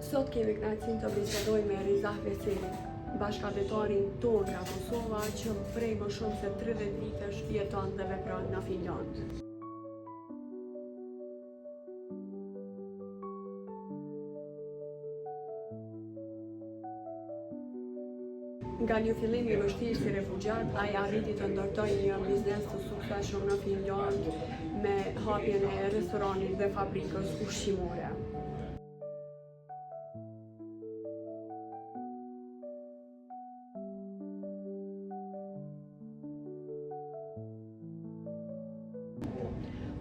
Sot kemi kënaqësinë të bisedojmë me Rizah Veselin, bashkëdhetarin tonë nga Kosova që prej më shumë se 30 vitesh jeton dhe vepron në Finland. Nga një fillim i vështirë si refugjat, ai arriti të ndërtojë një biznes të suksesshëm në Finland me hapjen e restoranit dhe fabrikës ushqimore.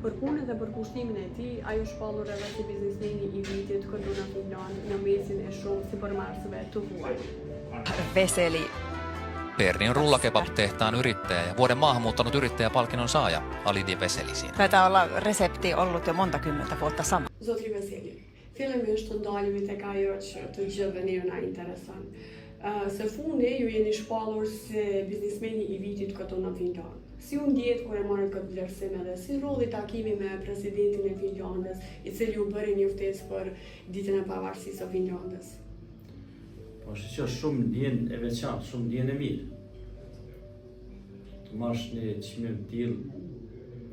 Për punën dhe për kushtimin e tij, ai është shpallur edhe si biznesmeni i vitit këtu në Finland në mesin e shumë supermarketeve të huaj. Veseli. Bernin rullakebab-tehtaan yrittäjä ja vuoden maahanmuuttanut yrittäjäpalkinnon saaja Alidi Veseli siinä. Taitaa olla resepti ollut jo monta kymmentä vuotta sama. Zotri Veseli, fillimisht të ndalemi tek ajo që të gjithëve ne na intereson. Së fundi ju jeni shpallur si biznesmeni i vitit këtu në Finland. Si u ndjet kur e marrët këtë vlerësim edhe si rolli takimi me presidentin e Finlandës, i cili u bëri një ftesë për ditën e pavarësisë së Finlandës? Po që shumë ndjen e veçantë, shumë ndjen e mirë. Të marrësh një çmim të tillë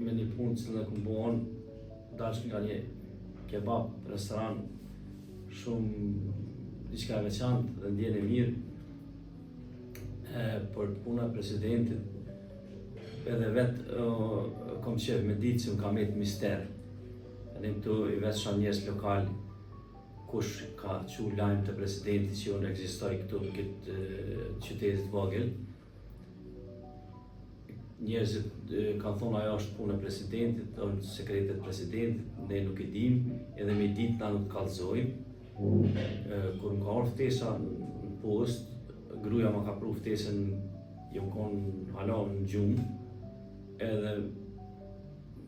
me një punë që ku bëhen, dash nga një kebab, restoran, shumë diçka e veçantë dhe ndjen e mirë. Për puna e presidentit, edhe vetë kom qef me ditë që më kam jetë mister. Edhe këtu i vetë shumë njerëz lokal, kush ka që lajmë të presidentit që unë ekzistoj këtu në këtë qytetit vogël. Njerëzit kanë thonë ajo është punë e presidentit, është sekretet presidentit, ne nuk e dim, edhe me ditë na nuk kallëzojmë. Kur më ka orë ftesa në post, gruaja më ka pru ftesën, jam konë hala në gjumë, edhe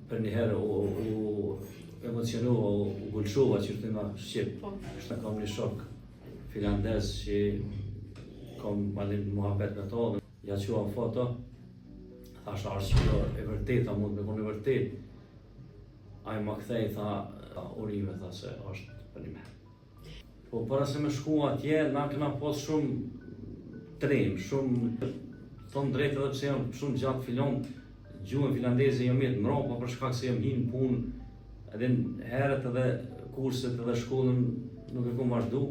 për njëherë u emocionova, u gulshova që të nga Shqip. Shtë kam një shok finlandez që kam malin muhabet me to, ja qua foto, thash është që e vërtet, a mund me konë e vërtet. A i ma kthej, tha urime, tha se është për një me. Po para se me shku atje, na këna pos shumë trem, shumë, thonë drejtë edhe pse jam shumë gjatë filon, gjuhën finlandeze jam jetë mropa për shkak se jam hinë punë, edhe herët edhe kurset edhe shkollën nuk e kom vazhdu,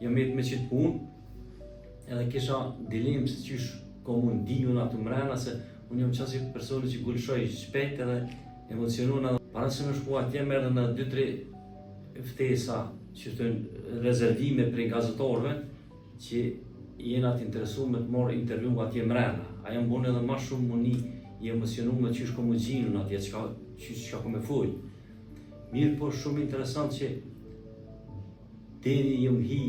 jam jetë me qitë punë, edhe kisha dilemë se qysh ko mund diju në atë mrena, se unë jam qasi personi që gulshoj shpejt edhe emocionuna. Para se me shku atje merë në 2-3 ftesa që të rezervime prej gazetorëve që jena të interesu me të morë intervju atje mrena. A jam bon edhe ma shumë muni i emocionu me qysh ko mu gjinu në atje, qysh ka ko me full. Mirë po shumë interesant që deri jëm hi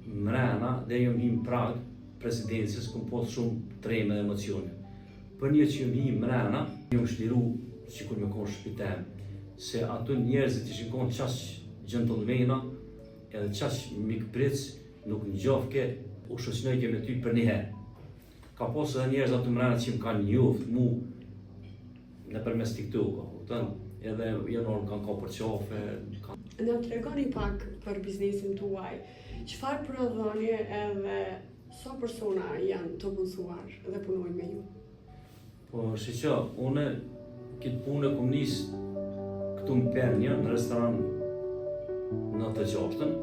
mrena, deri jëm hi në Prag, presidencës, kom posë shumë treme dhe emocione. Për një që jëm hi mrena, jëm shliru që kur me konë shpitem, se ato njerëzit ishin konë qash gentlemana, edhe qash mikpric, nuk në gjofke, u shoqënojke me ty për njëherë. Ka posë edhe njerëz ato mrena që më kanë njoft mu në përmes TikTok, edhe janë orë kanë ka për qofe. Na tregoni pak për biznesin tuaj, çfarë prodhoni edhe sa persona janë të mundsuar dhe punojnë me ju? Po shiqo, une këtë punë kom nis këtu në Pernja, në restoran në të gjashtën,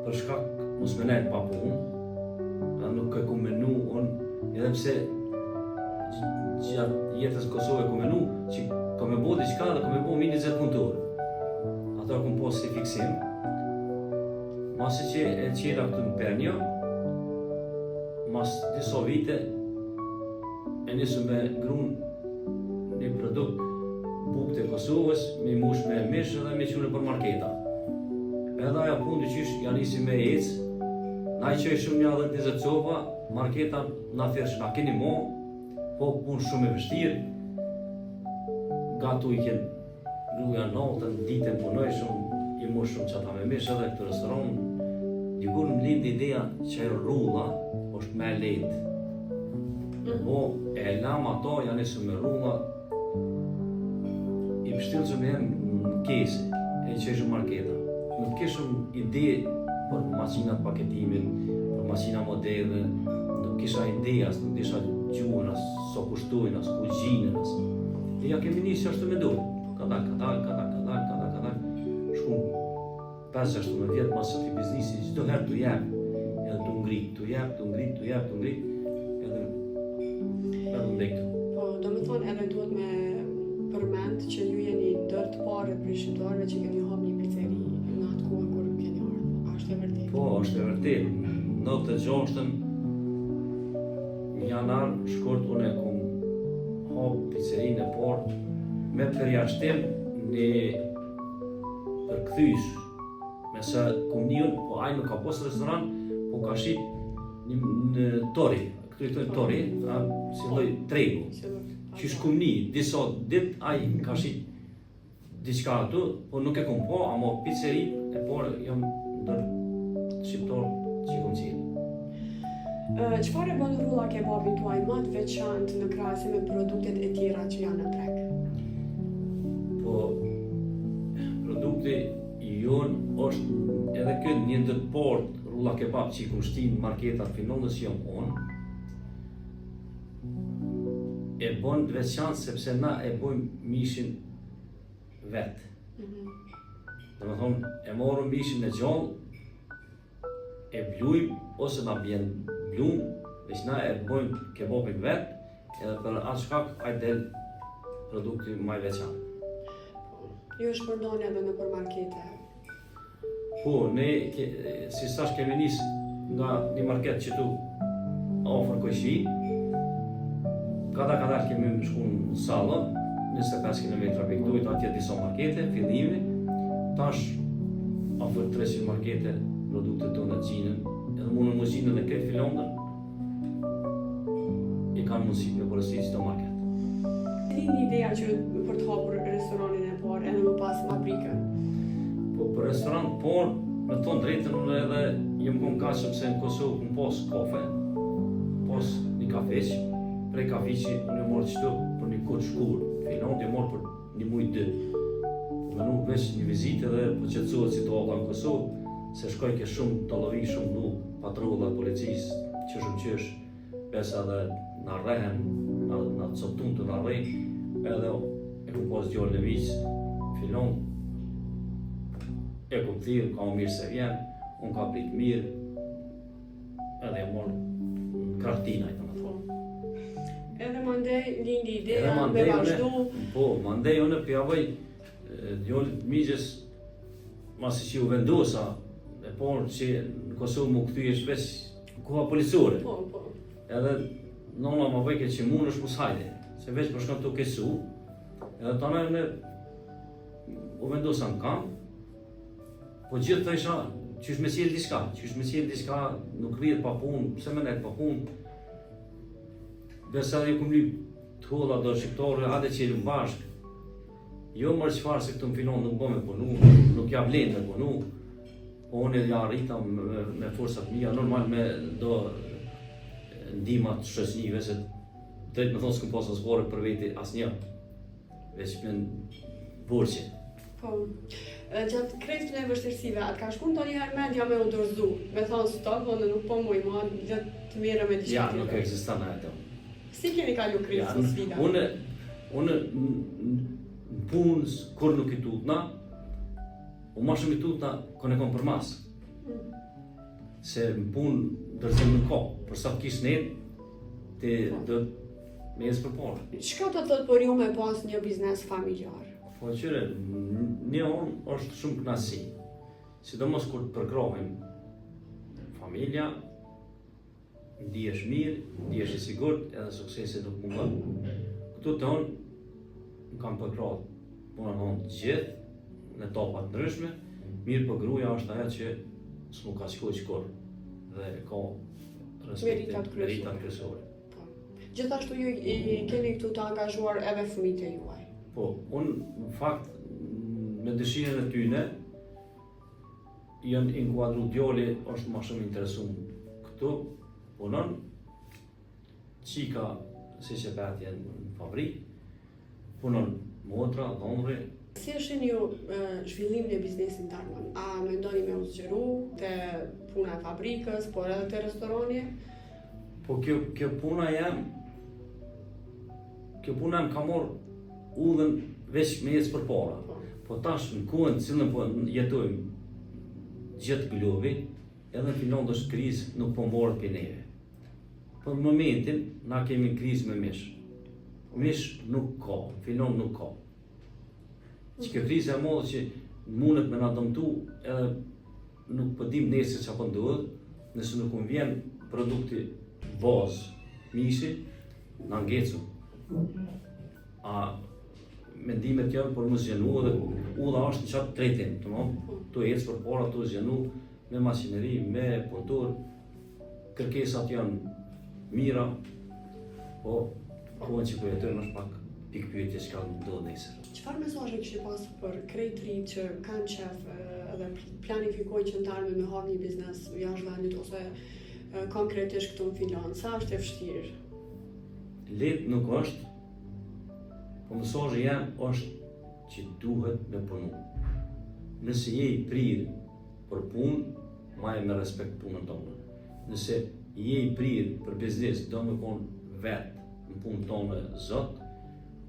për shkak mos me nejtë pa punë, nuk e kom menu unë, edhe pse gjatë jetës Kosovë e kom menu, që kom e bo diqka dhe kom e bo mini 20 punëtorë. Ato kom posë si fiksim. Masi që e qela këtu në Pernja, mas disa vite, e nisu me grun një produkt bukët e Kosovës, me mush me mish dhe me qune për marketa. Edhe aja punë të qysh ja nisi me ecë, na i qoj shumë një 20 copa, marketa na thirë që na keni mo, po punë shumë e vështirë, gatu i kënë gruja natën, ditën punoj shumë, i mu shumë që ata me mish edhe këtë restoran. Dikur më lindë ideja që e rrulla është me lejtë. Po e lam ato, janë nisë me rrulla, i pështilë që me jenë në kese, e i qeshë marketa. nuk kishëm ide për makinat paketimin, për makina moderne, nuk kisha ide as, nuk disha gjuhën as, so kushtojnë as, kuzhinën as. E ja kemi nisë ashtu me dojnë. Kadal, shkum 5-6 vjetë mas ati biznisi, çdo herë të jep, edhe të ngrit, edhe ndektu. Po, do me thonë edhe duhet me përmend që ju jeni ndër të parët për shqiptarëve që keni hap një pizzeri në atë kohë kur keni ardhur. A është e vërtetë? Po, është e vërtetë. 96-ën në janar shkurt unë e kom hap pizzerinë e parë me përjashtim në përkthyes. Mesa kom njën, po ai nuk ka pas restoran, po ka shit në tori. Këtu i thojnë tori, si lloj tregu. Që shkum një, disa dit ai ka shit diçka aty, po nuk e kom po, ama pizzeri e parë jam ndër shqiptar që kom qenë. Çfarë bën rrulla kebabit tuaj më të veçantë në krahasim me produktet e tjera që janë në treg? Po, produkti jon është edhe këtë një ndër të parë rrulla kebab që i kom shtin marketat finondës që jam unë. E bën të veçantë sepse na e bojmë mishin vetë. Do me thonë, e morëm mishin e gjallë, e blujmë, ose na bjen blum, veç na e bojmë kebabin vetë, edhe për atë shkak ai del produkti më i veçantë. Ju është përdoni edhe në përmarkete? Po, ne, si thash, kemi nis nga një market që tu ofër Koqi. Kada kemi shku në Sallën, 25 km për këtu, atje disa markete, fillimi. Tash ofër 300 markete produkte tona gjinën, edhe mundën më gjinën e këtë filondër, i kanë mundësi me përësi çdo market. Një ideja që për të hapur restoranin e parë, edhe më pas fabrikën? Po, për restoran parë, me thonë drejtën, unë edhe jem kom ka sepse në Kosovë kom pas kafe, pas një kafeq, prej kafeqi unë e morë qëto për një kohë shkurë, finond e morë për një muj 2. Me nuk veç një vizitë edhe për qetësohet situata në Kosovë, se shkoj ke shumë të lovi, shumë nuk, patrullat, policisë, qësh, besa dhe në rrehen, në të sotun të në rrej, edhe e kom pas gjallë në vizë, filon, e kom thirë, ka mirë se vjen, unë ka prit mirë, edhe e morë kartina, i të më thonë. Edhe mandej lindi ideja me vazhdu? Po, mandej unë pjavoj gjallët migjes, masi që u vendosa, e porë që në Kosovë më këthy është veç koha policore. Po. Edhe nona më bëjke që mund është mos hajde, se veç për shkam të kesu, edhe të anë u vendosa në kam, po gjithë të isha qysh me sjell diçka, nuk rrihet pa punë, pse me net pa punë. Besa ju kum lyp të holla do shqiptare, ate që jemi bashkë, jo mërë qëfarë se këtu në finon nuk bo me punu, nuk ja vlen me punu, po unë ja arrita me forsat mija, normal me do ndimat shoqënive, se drejt me thonë s'këm pas asborë për veti asnjë, veç me borqe. Po, gjatë krejt këtyre vështirësive, atë ka shku ndonjëherë mendja me u dorëzu, me thonë stop, unë nuk po muj ma, dhe të mire me diçka tjetër. Ja, nuk ekziston ato. Si keni kalu krizë në sfida? Unë në punës, kur nuk i tutna, ma shumë i tutna kër ne kom për mas. Se në punë dërëzim në ko, për sa kishë net, të do me jesë për porë. Çka të thotë për ju me pas një biznes familjar? Po qyre, një onë është shumë knasi. Sidomos kur të përkrohim familja, ndihesh mirë, ndihesh i sigurt, edhe suksesi nuk mungon. Këtu të onë, më kam përkrohë punën onë gjithë, në topat ndryshme, mirë për gruaja është aja që s'mu ka shkoj qëkur dhe ka meritat kryesore. Gjithashtu ju keni këtu të angazhuar edhe fëmijët e juaj. Po, unë në fakt me dëshirën e tyne janë inkuadru djali është ma shumë interesum këtu, punon, qika si që betjen në fabrik, punon motra, dhomri. Si e shihni ju zhvillimin e biznesit Darman? A mendoni me u zgjeru te puna e fabrikës, por edhe te restorani? Po kjo puna jam ka marrë udhën veç me ecë përpara. Po tash në kohën cilën po jetojmë gjithë globi, edhe në fillon është krizë nuk po mborët për neve. Po në momentin na kemi krizë me mish. Mish nuk ka, fillon nuk ka. Që kjo krizë e modë që mundet me na dëmtu edhe nuk po dim nesër çfarë po ndodh, nëse nuk më vjen produkti bazë mishi, na ngecu. A mendimet janë për më zgjenu dhe udha është në qatë tretin, tu ecë për para, tu zgjenu me masineri, me punëtor, kërkesat janë mira, po kohën që po jetojmë është pak pikë pyetje që ka ndodhur nesër. Çfarë mesazhe kishte pasur për krejt rinj që kanë qef edhe planifikojnë që ndarmen me hap një biznes jashtë vendit ose konkretisht këtu në Filan? Sa është e vështirë? Lehtë nuk është, po mesazhi jam është që duhet me punu. Nëse je i prirë për punë, maje me respekt punën tonë. Nëse je i prirë për biznes, do me konë vetë në punë tonë Zot,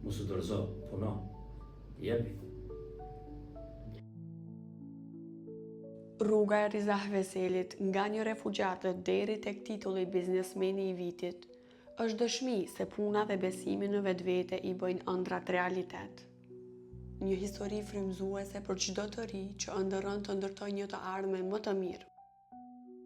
mos u dorëzo, puno, jepi. Rruga e Rizah Veselit nga një refugjate deri tek titulli biznesmeni i vitit është dëshmi se puna dhe besimi në vetvete i bëjnë ëndrat realitet. Një histori frymëzuese për çdo të ri që ëndërron të ndërtojë një të ardhme më të mirë.